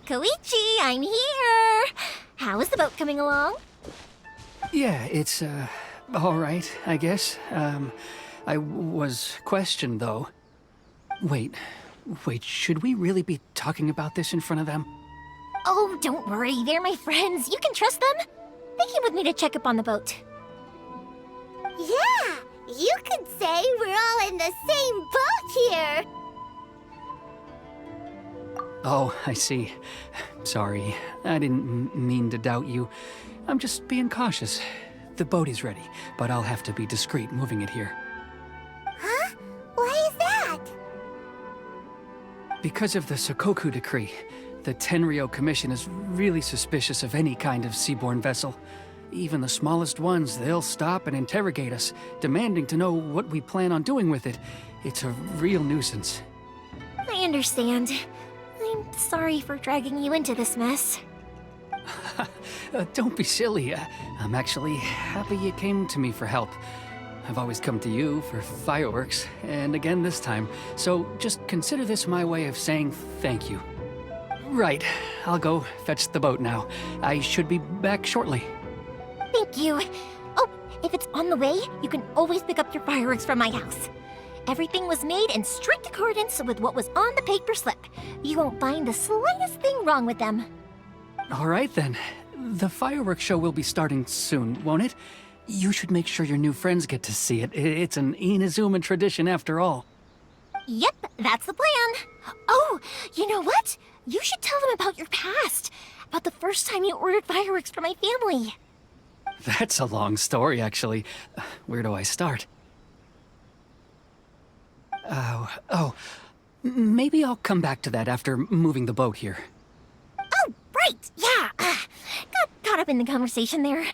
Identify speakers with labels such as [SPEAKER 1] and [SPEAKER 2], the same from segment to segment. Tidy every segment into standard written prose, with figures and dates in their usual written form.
[SPEAKER 1] Koichi, I'm here! How is the boat coming along?
[SPEAKER 2] Yeah, it's, all right, I guess. I was questioned, though. Wait, should we really be talking about this in front of them?
[SPEAKER 1] Oh, don't worry, they're my friends. You can trust them. They came with me to check up on the boat.
[SPEAKER 3] Yeah, you could say we're all in the same boat here.
[SPEAKER 2] Oh, I see. Sorry, I didn't mean to doubt you. I'm just being cautious. The boat is ready, but I'll have to be discreet moving it here.
[SPEAKER 3] Huh? Why is that?
[SPEAKER 2] Because of the Sakoku decree, the Tenryou Commission is really suspicious of any kind of seaborne vessel. Even the smallest ones, they'll stop and interrogate us, demanding to know what we plan on doing with it. It's a real nuisance.
[SPEAKER 1] I understand. I'm sorry for dragging you into this mess.
[SPEAKER 2] Don't be silly. I'm actually happy you came to me for help. I've always come to you for fireworks, and again this time, so just consider this my way of saying thank you. Right, I'll go fetch the boat now. I should be back shortly.
[SPEAKER 1] Thank you. Oh, if it's on the way, you can always pick up your fireworks from my house. Everything was made in strict accordance with what was on the paper slip. You won't find the slightest thing wrong with them.
[SPEAKER 2] All right then. The fireworks show will be starting soon, won't it? You should make sure your new friends get to see it. It's an Inazuma tradition after all.
[SPEAKER 1] Yep, that's the plan. Oh, you know what? You should tell them about your past. About the first time you ordered fireworks for my family.
[SPEAKER 2] That's a long story, actually. Where do I start? Maybe I'll come back to that after moving the boat here.
[SPEAKER 1] Oh, right, yeah. Got caught up in the conversation there.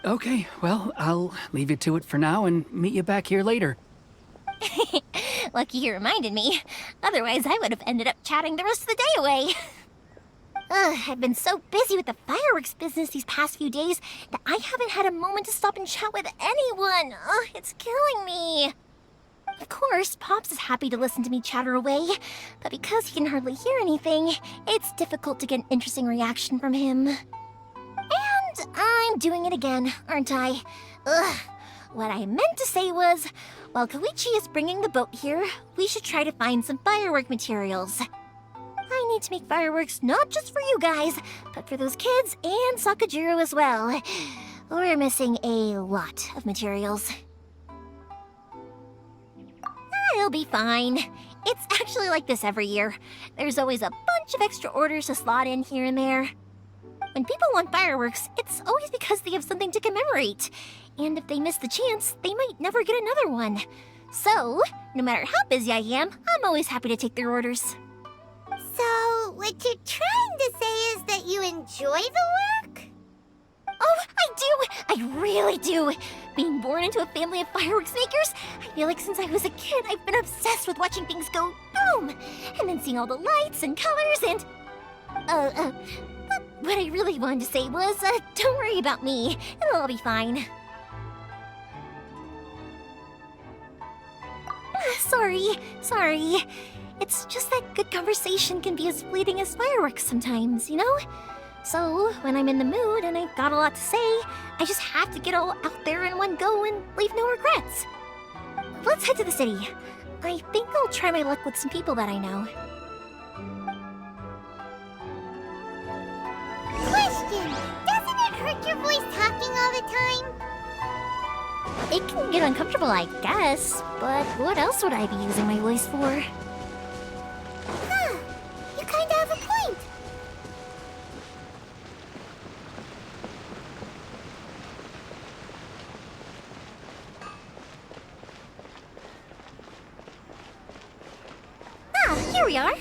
[SPEAKER 2] Okay, well, I'll leave you to it for now and meet you back here later.
[SPEAKER 1] Lucky you reminded me. Otherwise, I would have ended up chatting the rest of the day away. I've been so busy with the fireworks business these past few days that I haven't had a moment to stop and chat with anyone. It's killing me. Of course, Pops is happy to listen to me chatter away, but because he can hardly hear anything, it's difficult to get an interesting reaction from him. And I'm doing it again, aren't I? What I meant to say was, while Koichi is bringing the boat here, we should try to find some firework materials. I need to make fireworks not just for you guys, but for those kids and Sakujirou as well. We're missing a lot of materials. I'll be fine. It's actually like this every year. There's always a bunch of extra orders to slot in here and there. When people want fireworks, it's always because they have something to commemorate. And if they miss the chance, they might never get another one. So, no matter how busy I am, I'm always happy to take their orders.
[SPEAKER 3] So, what you're trying to say is that you enjoy the work?
[SPEAKER 1] Oh, I do! I really do! Being born into a family of fireworks makers, I feel like since I was a kid, I've been obsessed with watching things go boom! And then seeing all the lights and colors and... But what I really wanted to say was, don't worry about me. It'll all be fine. Sorry. It's just that good conversation can be as fleeting as fireworks sometimes, you know? So, when I'm in the mood and I've got a lot to say, I just have to get all out there in one go and leave no regrets. Let's head to the city. I think I'll try my luck with some people that I know.
[SPEAKER 3] Question! Doesn't it hurt your voice talking all the time?
[SPEAKER 1] It can get uncomfortable, I guess, but what else would I be using my voice for?
[SPEAKER 3] Huh. You kinda have a point.
[SPEAKER 1] Ah, here we are.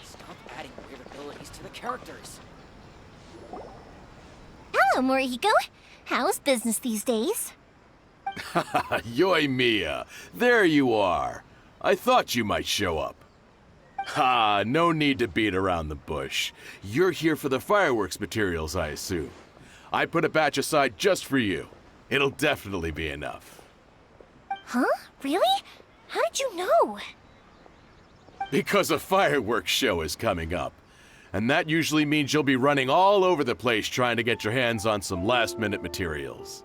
[SPEAKER 4] Stop adding weird
[SPEAKER 2] these to the characters.
[SPEAKER 1] Hello, Morihiko. How's business these days?
[SPEAKER 4] Yoimiya, there you are. I thought you might show up. Ha, no need to beat around the bush. You're here for the fireworks materials, I assume. I put a batch aside just for you. It'll definitely be enough.
[SPEAKER 1] Huh? Really? How did you know?
[SPEAKER 4] Because a fireworks show is coming up. And that usually means you'll be running all over the place trying to get your hands on some last-minute materials.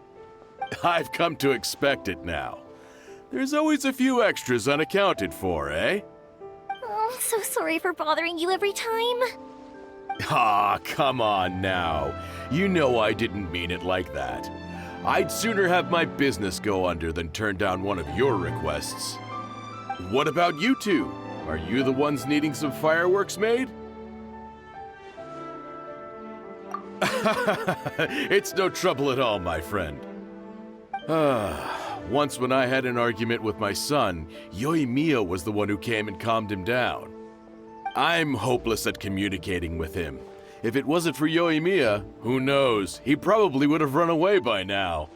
[SPEAKER 4] I've come to expect it now. There's always a few extras unaccounted for, eh?
[SPEAKER 1] Oh, I'm so sorry for bothering you every time.
[SPEAKER 4] Ah, come on now. You know I didn't mean it like that. I'd sooner have my business go under than turn down one of your requests. What about you two? Are you the ones needing some fireworks made? It's no trouble at all, my friend. Once when I had an argument with my son, Yoimiya was the one who came and calmed him down. I'm hopeless at communicating with him. If it wasn't for Yoimiya, who knows, he probably would have run away by now.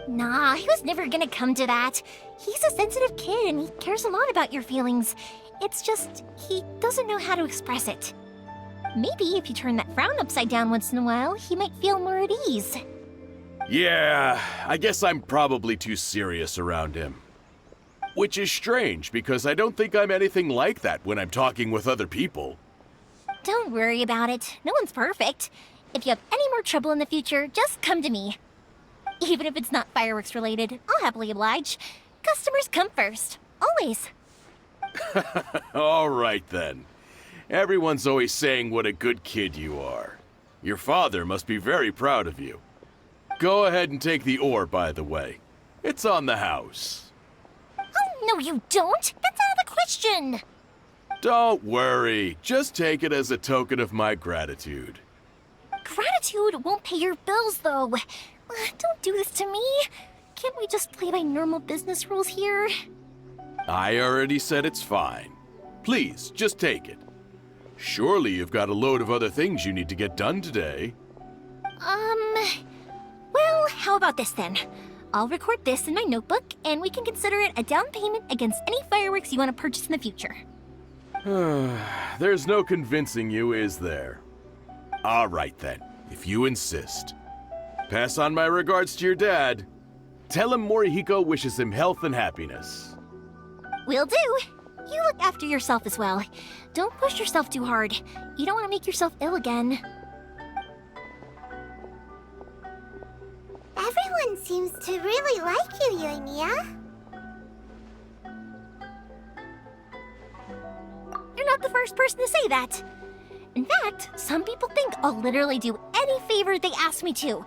[SPEAKER 1] Nah, he was never gonna come to that. He's a sensitive kid and he cares a lot about your feelings. It's just, he doesn't know how to express it. Maybe if you turn that frown upside down once in a while, he might feel more at ease.
[SPEAKER 4] Yeah, I guess I'm probably too serious around him. Which is strange, because I don't think I'm anything like that when I'm talking with other people.
[SPEAKER 1] Don't worry about it. No one's perfect. If you have any more trouble in the future, just come to me. Even if it's not fireworks related, I'll happily oblige. Customers come first. Always.
[SPEAKER 4] All right then. Everyone's always saying what a good kid you are. Your father must be very proud of you. Go ahead and take the ore, by the way. It's on the house.
[SPEAKER 1] Oh, no you don't! That's out of the question!
[SPEAKER 4] Don't worry. Just take it as a token of my gratitude.
[SPEAKER 1] Gratitude won't pay your bills, though. Don't do this to me. Can't we just play by normal business rules here?
[SPEAKER 4] I already said it's fine. Please, just take it. Surely you've got a load of other things you need to get done today.
[SPEAKER 1] Well, how about this then? I'll record this in my notebook, and we can consider it a down payment against any fireworks you want to purchase in the future.
[SPEAKER 4] There's no convincing you, is there? All right then, if you insist. Pass on my regards to your dad. Tell him Morihiko wishes him health and happiness.
[SPEAKER 1] Will do. You look after yourself as well. Don't push yourself too hard. You don't want to make yourself ill again.
[SPEAKER 3] Everyone seems to really like you, Yoimiya.
[SPEAKER 1] You're not the first person to say that. In fact, some people think I'll literally do any favor they ask me to.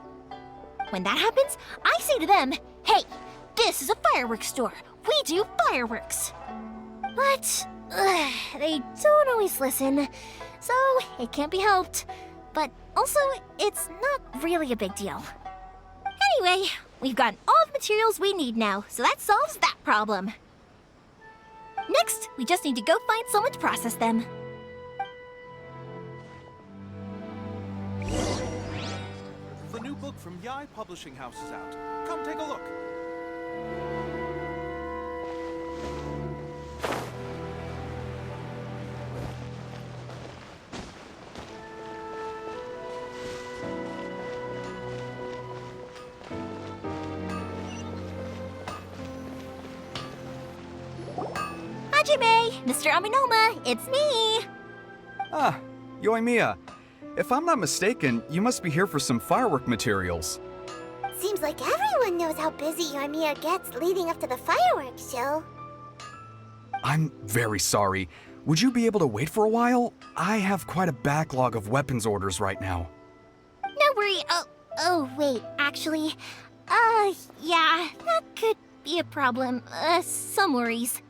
[SPEAKER 1] When that happens, I say to them, hey, this is a fireworks store. We do fireworks. But they don't always listen, so it can't be helped. But also, it's not really a big deal. Anyway, we've gotten all the materials we need now, so that solves that problem. Next, we just need to go find someone to process them.
[SPEAKER 5] The new book from Yai Publishing House is out. Come take a look.
[SPEAKER 1] Hajime, Mr. Aminoma, it's me!
[SPEAKER 6] Ah, Yoimiya. If I'm not mistaken, you must be here for some firework materials.
[SPEAKER 3] Seems like everyone knows how busy Yoimiya gets leading up to the fireworks show.
[SPEAKER 6] I'm very sorry. Would you be able to wait for a while? I have quite a backlog of weapons orders right now.
[SPEAKER 1] No worry. Oh, wait, actually. Yeah, that could be a problem. Some worries.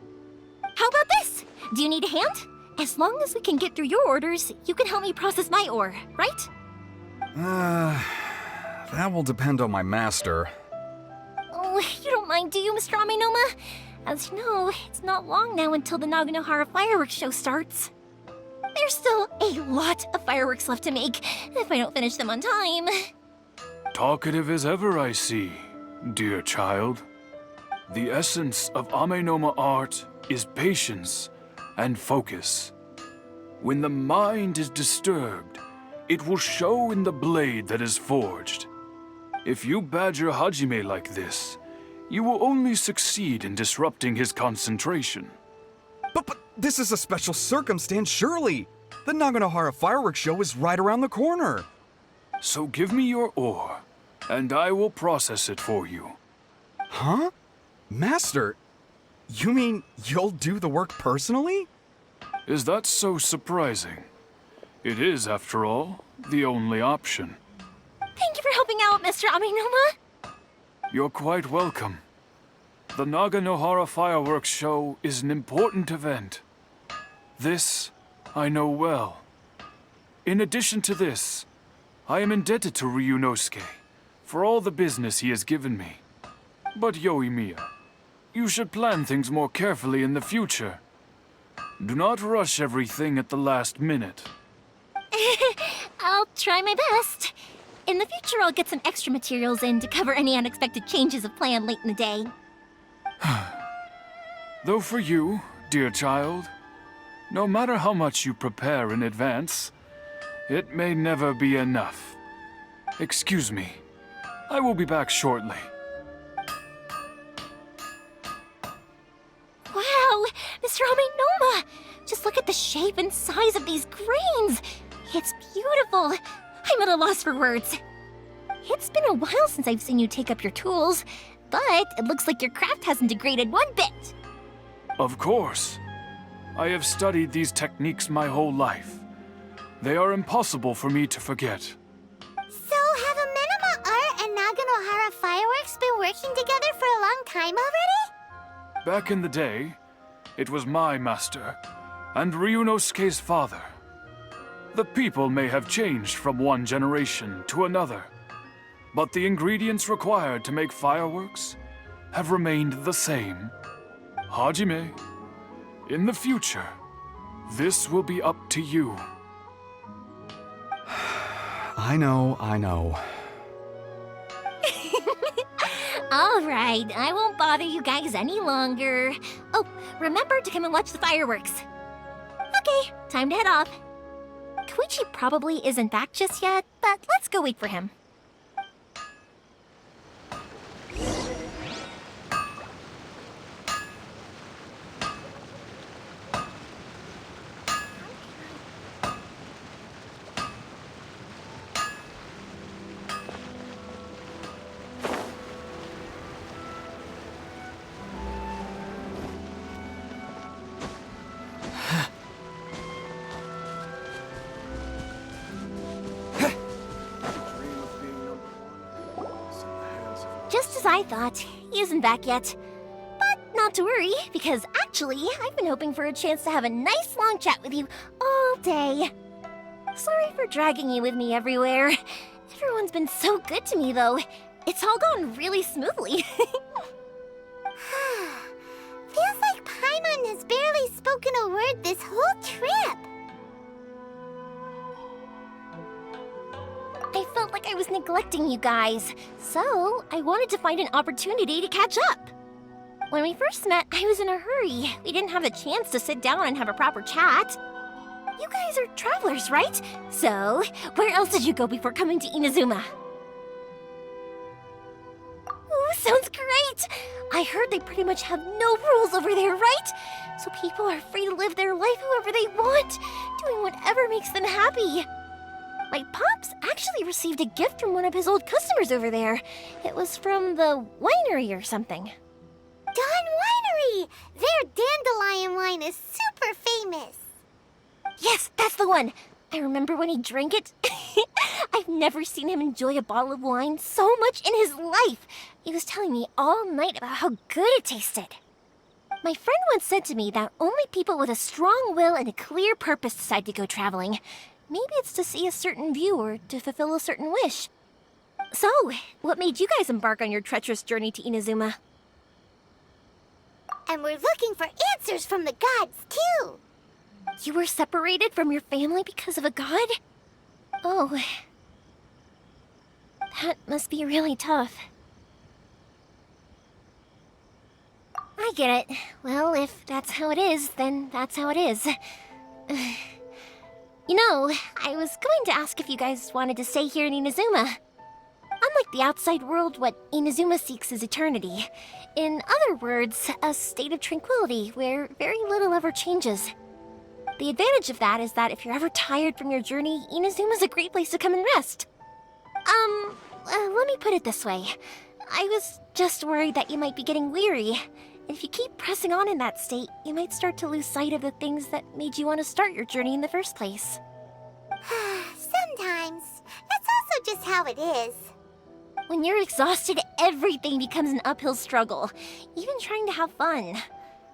[SPEAKER 1] How about this? Do you need a hand? As long as we can get through your orders, you can help me process my ore, right?
[SPEAKER 6] That will depend on my master.
[SPEAKER 1] Oh, you don't mind, do you, Mr. Aminoma? As you know, it's not long now until the Naganohara Fireworks show starts. There's still a lot of fireworks left to make if I don't finish them on time.
[SPEAKER 7] Talkative as ever, I see, dear child. The essence of Amenoma art is patience and focus. When the mind is disturbed, it will show in the blade that is forged. If you badger Hajime like this, you will only succeed in disrupting his concentration.
[SPEAKER 6] But this is a special circumstance, surely. The Naganohara Fireworks show is right around the corner.
[SPEAKER 7] So give me your ore, and I will process it for you.
[SPEAKER 6] Huh? Master, you mean you'll do the work personally?
[SPEAKER 7] Is that so surprising? It is, after all, the only option.
[SPEAKER 1] Thank you for helping out, Mr. Amenoma.
[SPEAKER 7] You're quite welcome. The Naganohara Fireworks show is an important event. This I know well. In addition to this, I am indebted to Ryunosuke for all the business he has given me. But Yoimiya, you should plan things more carefully in the future. Do not rush everything at the last minute.
[SPEAKER 1] I'll try my best. In the future, I'll get some extra materials in to cover any unexpected changes of plan late in the day.
[SPEAKER 7] Though for you, dear child, no matter how much you prepare in advance, it may never be enough. Excuse me. I will be back shortly.
[SPEAKER 1] Wow, Mr. Amenoma! Just look at the shape and size of these grains! It's beautiful! I'm at a loss for words. It's been a while since I've seen you take up your tools, but it looks like your craft hasn't degraded one bit.
[SPEAKER 7] Of course. I have studied these techniques my whole life. They are impossible for me to forget.
[SPEAKER 3] So have Amenoma Art and Naganohara Fireworks been working together for a long time already?
[SPEAKER 7] Back in the day, it was my master, and Ryunosuke's father. The people may have changed from one generation to another, but the ingredients required to make fireworks have remained the same. Hajime, in the future, this will be up to you.
[SPEAKER 6] I know.
[SPEAKER 1] All right, I won't bother you guys any longer. Oh, remember to come and watch the fireworks. Okay, time to head off. Koichi probably isn't back just yet, but let's go wait for him. Just as I thought, he isn't back yet. But not to worry, because actually, I've been hoping for a chance to have a nice long chat with you all day. Sorry for dragging you with me everywhere. Everyone's been so good to me, though. It's all gone really smoothly.
[SPEAKER 3] Feels like Paimon has barely spoken a word this whole trip.
[SPEAKER 1] I felt like I was neglecting you guys, so I wanted to find an opportunity to catch up. When we first met, I was in a hurry. We didn't have the chance to sit down and have a proper chat. You guys are travelers, right? So, where else did you go before coming to Inazuma? Ooh, sounds great! I heard they pretty much have no rules over there, right? So people are free to live their life however they want, doing whatever makes them happy. My pops actually received a gift from one of his old customers over there. It was from the winery or something.
[SPEAKER 3] Dawn Winery! Their dandelion wine is super famous.
[SPEAKER 1] Yes, that's the one! I remember when he drank it. I've never seen him enjoy a bottle of wine so much in his life. He was telling me all night about how good it tasted. My friend once said to me that only people with a strong will and a clear purpose decide to go traveling. Maybe it's to see a certain view or to fulfill a certain wish. So, what made you guys embark on your treacherous journey to Inazuma?
[SPEAKER 3] And we're looking for answers from the gods, too.
[SPEAKER 1] You were separated from your family because of a god? Oh. That must be really tough. I get it. Well, if that's how it is, then that's how it is. You know, I was going to ask if you guys wanted to stay here in Inazuma. Unlike the outside world, what Inazuma seeks is eternity. In other words, a state of tranquility where very little ever changes. The advantage of that is that if you're ever tired from your journey, Inazuma's a great place to come and rest. Let me put it this way. I was just worried that you might be getting weary. And if you keep pressing on in that state, you might start to lose sight of the things that made you want to start your journey in the first place.
[SPEAKER 3] Sometimes. That's also just how it is.
[SPEAKER 1] When you're exhausted, everything becomes an uphill struggle, even trying to have fun.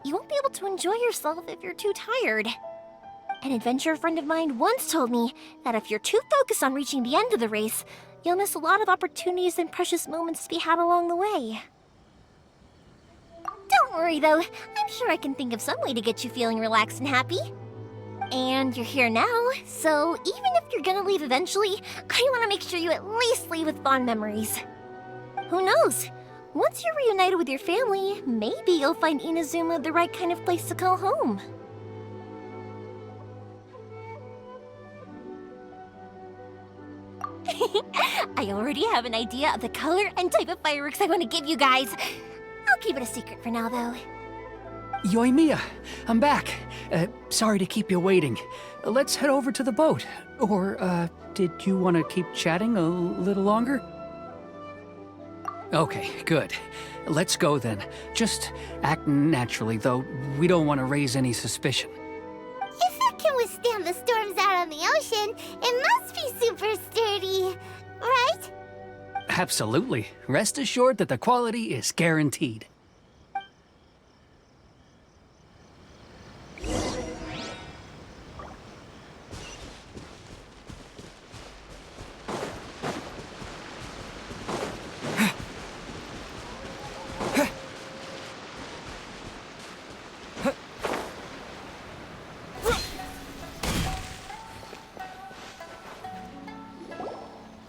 [SPEAKER 1] You won't be able to enjoy yourself if you're too tired. An adventurer friend of mine once told me that if you're too focused on reaching the end of the race, you'll miss a lot of opportunities and precious moments to be had along the way. Don't worry though, I'm sure I can think of some way to get you feeling relaxed and happy. And you're here now, so even if you're gonna leave eventually, I want to make sure you at least leave with fond memories. Who knows? Once you're reunited with your family, maybe you'll find Inazuma the right kind of place to call home. I already have an idea of the color and type of fireworks I want to give you guys. I'll keep it a secret for now, though.
[SPEAKER 2] Yoimiya, I'm back. Sorry to keep you waiting. Let's head over to the boat. Or, did you want to keep chatting a little longer? Okay, good. Let's go then. Just act naturally, though we don't want to raise any suspicion.
[SPEAKER 3] If it can withstand the storms out on the ocean, it must be super sturdy, right?
[SPEAKER 2] Absolutely. Rest assured that the quality is guaranteed.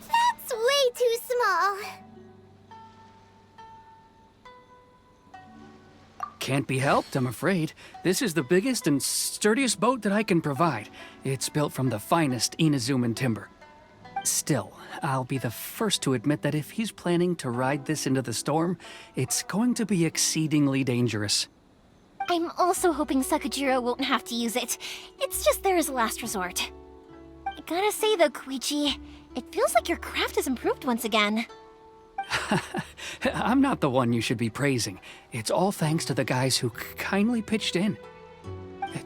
[SPEAKER 3] That's way too small.
[SPEAKER 2] Can't be helped, I'm afraid. This is the biggest and sturdiest boat that I can provide. It's built from the finest Inazuman timber. Still, I'll be the first to admit that if he's planning to ride this into the storm, it's going to be exceedingly dangerous.
[SPEAKER 1] I'm also hoping Sakujirou won't have to use it. It's just there as a last resort. I gotta say though, Koichi, it feels like your craft has improved once again.
[SPEAKER 2] I'm not the one you should be praising. It's all thanks to the guys who kindly pitched in.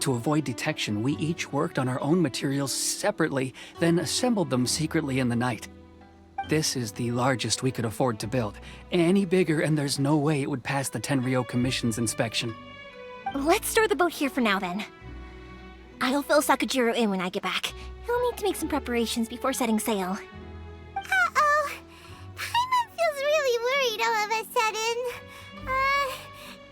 [SPEAKER 2] To avoid detection, we each worked on our own materials separately, then assembled them secretly in the night. This is the largest we could afford to build. Any bigger and there's no way it would pass the Tenryou Commission's inspection.
[SPEAKER 1] Let's store the boat here for now then. I'll fill Sakujirou in when I get back. He'll need to make some preparations before setting sail.
[SPEAKER 3] Uh-oh. Paimon feels really worried all of a sudden.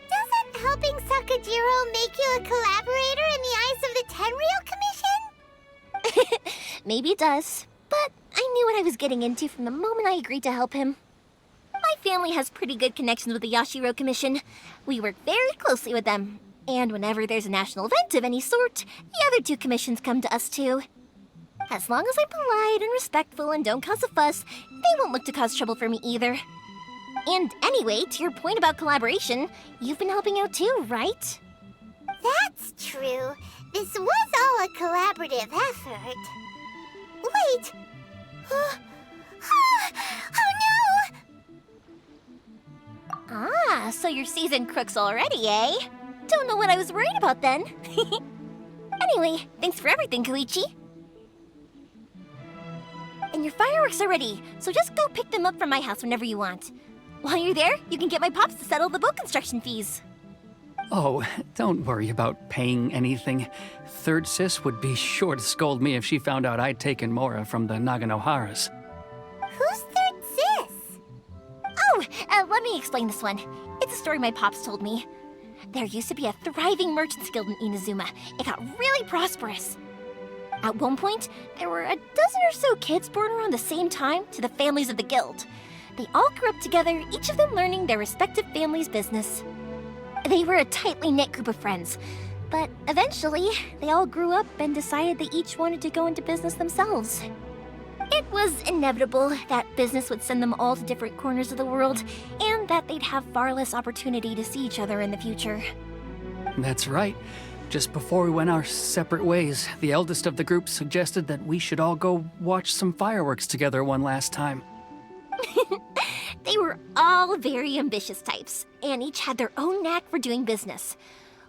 [SPEAKER 3] Doesn't helping Sakujirou make you a collaborator in the eyes of the Tenryou Commission?
[SPEAKER 1] Maybe it does, but I knew what I was getting into from the moment I agreed to help him. My family has pretty good connections with the Yashiro Commission. We work very closely with them. And whenever there's a national event of any sort, the other two commissions come to us too. As long as I'm polite and respectful and don't cause a fuss, they won't look to cause trouble for me either. And anyway, to your point about collaboration, you've been helping out too, right?
[SPEAKER 3] That's true. This was all a collaborative effort. Wait! Oh no!
[SPEAKER 1] Ah, so you're seasoned crooks already, eh? Don't know what I was worried about then. Anyway, thanks for everything, Koichi. And your fireworks are ready, so just go pick them up from my house whenever you want. While you're there, you can get my pops to settle the boat construction fees.
[SPEAKER 2] Oh, don't worry about paying anything. Third Sis would be sure to scold me if she found out I'd taken Mora from the Naganoharas.
[SPEAKER 3] Who's Third Sis?
[SPEAKER 1] Oh, let me explain this one. It's a story my pops told me. there used to be a thriving merchants guild in Inazuma. It got really prosperous. At one point, there were a dozen or so kids born around the same time to the families of the guild. They all grew up together, each of them learning their respective family's business. They were a tightly knit group of friends, but eventually, they all grew up and decided they each wanted to go into business themselves. It was inevitable that business would send them all to different corners of the world, and that they'd have far less opportunity to see each other in the future.
[SPEAKER 2] That's right. Just before we went our separate ways, the eldest of the group suggested that we should all go watch some fireworks together one last time.
[SPEAKER 1] They were all very ambitious types, and each had their own knack for doing business.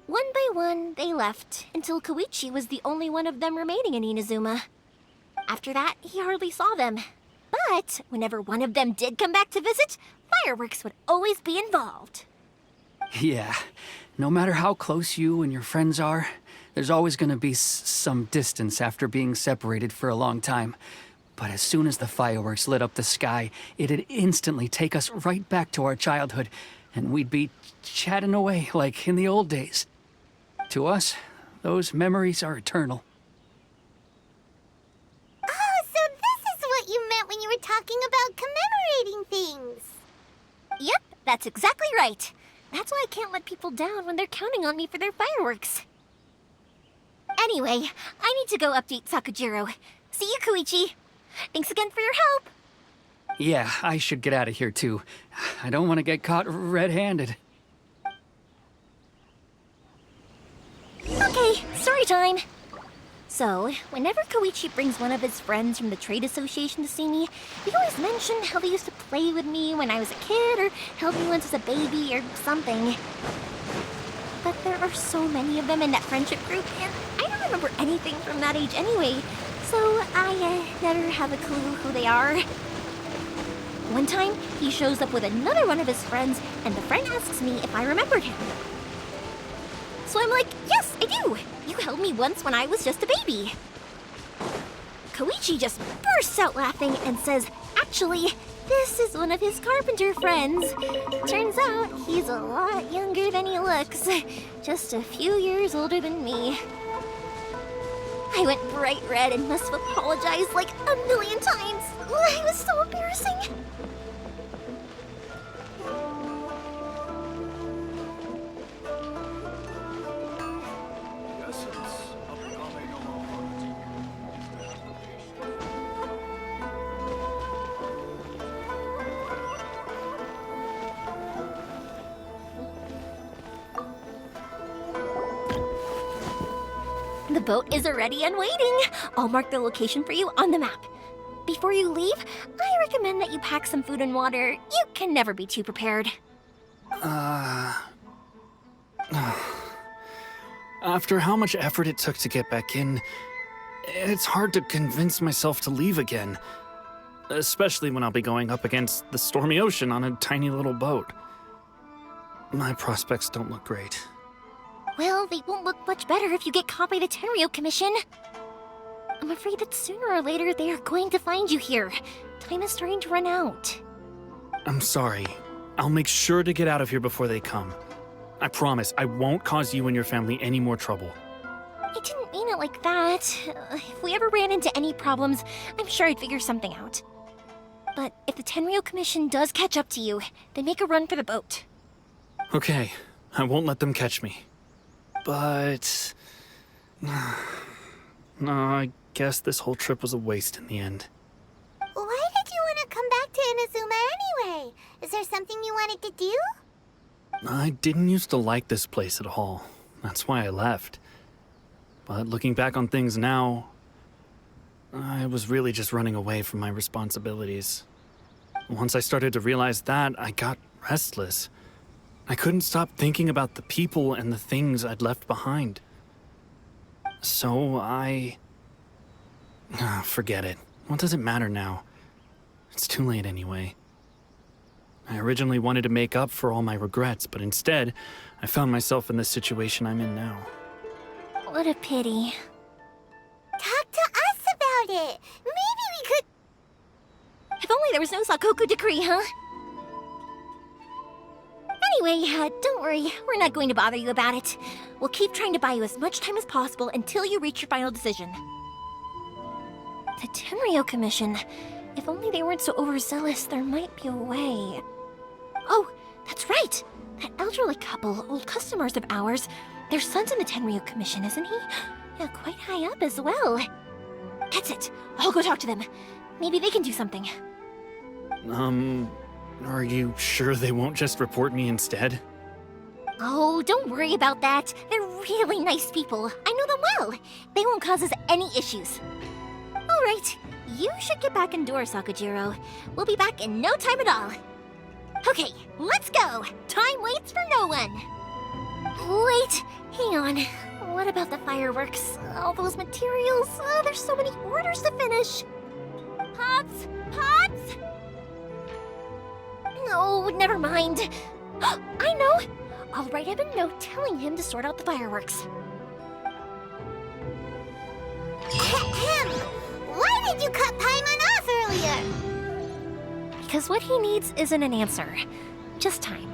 [SPEAKER 1] One by one, they left, until Koichi was the only one of them remaining in Inazuma. After that, he hardly saw them. But whenever one of them did come back to visit, fireworks would always be involved.
[SPEAKER 2] Yeah, no matter how close you and your friends are, there's always going to be some distance after being separated for a long time. But as soon as the fireworks lit up the sky, it'd instantly take us right back to our childhood, and we'd be chatting away like in the old days. To us, those memories are eternal.
[SPEAKER 3] Oh, so this is what you meant when you were talking about commemorating things.
[SPEAKER 1] Yep, that's exactly right. That's why I can't let people down when they're counting on me for their fireworks. Anyway, I need to go update Sakujirou. See you, Koichi. Thanks again for your help.
[SPEAKER 2] Yeah, I should get out of here too. I don't want to get caught red-handed.
[SPEAKER 1] Okay, story time. So, whenever Koichi brings one of his friends from the trade association to see me, he always mention how they used to play with me when I was a kid or held me once as a baby or something. But there are so many of them in that friendship group, and I don't remember anything from that age anyway, so I never have a clue who they are. One time, he shows up with another one of his friends, and the friend asks me if I remembered him. So I'm like, yes, I do! You held me once when I was just a baby. Koichi just bursts out laughing and says, actually, this is one of his carpenter friends. Turns out he's a lot younger than he looks, just a few years older than me. I went bright red and must have apologized like a million times. It was so embarrassing. The boat is ready and waiting. I'll mark the location for you on the map. Before you leave, I recommend that you pack some food and water. You can never be too prepared.
[SPEAKER 8] After how much effort it took to get back in, it's hard to convince myself to leave again. Especially when I'll be going up against the stormy ocean on a tiny little boat. My prospects don't look great.
[SPEAKER 1] Well, they won't look much better if you get caught by the Tenryou Commission. I'm afraid that sooner or later they are going to find you here. Time is starting to run out.
[SPEAKER 8] I'm sorry. I'll make sure to get out of here before they come. I promise I won't cause you and your family any more trouble.
[SPEAKER 1] I didn't mean it like that. If we ever ran into any problems, I'm sure I'd figure something out. But if the Tenryou Commission does catch up to you, then make a run for the boat.
[SPEAKER 8] Okay, I won't let them catch me. But... no, I guess this whole trip was a waste in the end.
[SPEAKER 3] Why did you want to come back to Inazuma anyway? Is there something you wanted to do?
[SPEAKER 8] I didn't used to like this place at all. That's why I left. But looking back on things now, I was really just running away from my responsibilities. Once I started to realize that, I got restless. I couldn't stop thinking about the people and the things I'd left behind. So forget it. What does it matter now? It's too late anyway. I originally wanted to make up for all my regrets, but instead, I found myself in the situation I'm in now.
[SPEAKER 1] What a pity.
[SPEAKER 3] Talk to us about it. Maybe we could...
[SPEAKER 1] If only there was no Sakoku decree, huh? Anyway, don't worry. We're not going to bother you about it. We'll keep trying to buy you as much time as possible until you reach your final decision. The Tenryou Commission. If only they weren't so overzealous, there might be a way. Oh, that's right! That elderly couple, old customers of ours, their son's in the Tenryou Commission, isn't he? Yeah, quite high up as well. That's it. I'll go talk to them. Maybe they can do something.
[SPEAKER 8] Are you sure they won't just report me instead?
[SPEAKER 1] Oh, don't worry about that. They're really nice people. I know them well. They won't cause us any issues. All right, you should get back indoors, Sakujirou. We'll be back in no time at all. Okay, let's go. Time waits for no one. Wait, hang on. What about the fireworks? All those materials? Oh, there's so many orders to finish. Pops? Pops? No, never mind. I know. I'll write him a note telling him to sort out the fireworks.
[SPEAKER 3] Why did you cut Paimon off earlier?
[SPEAKER 1] Because what he needs isn't an answer, just time.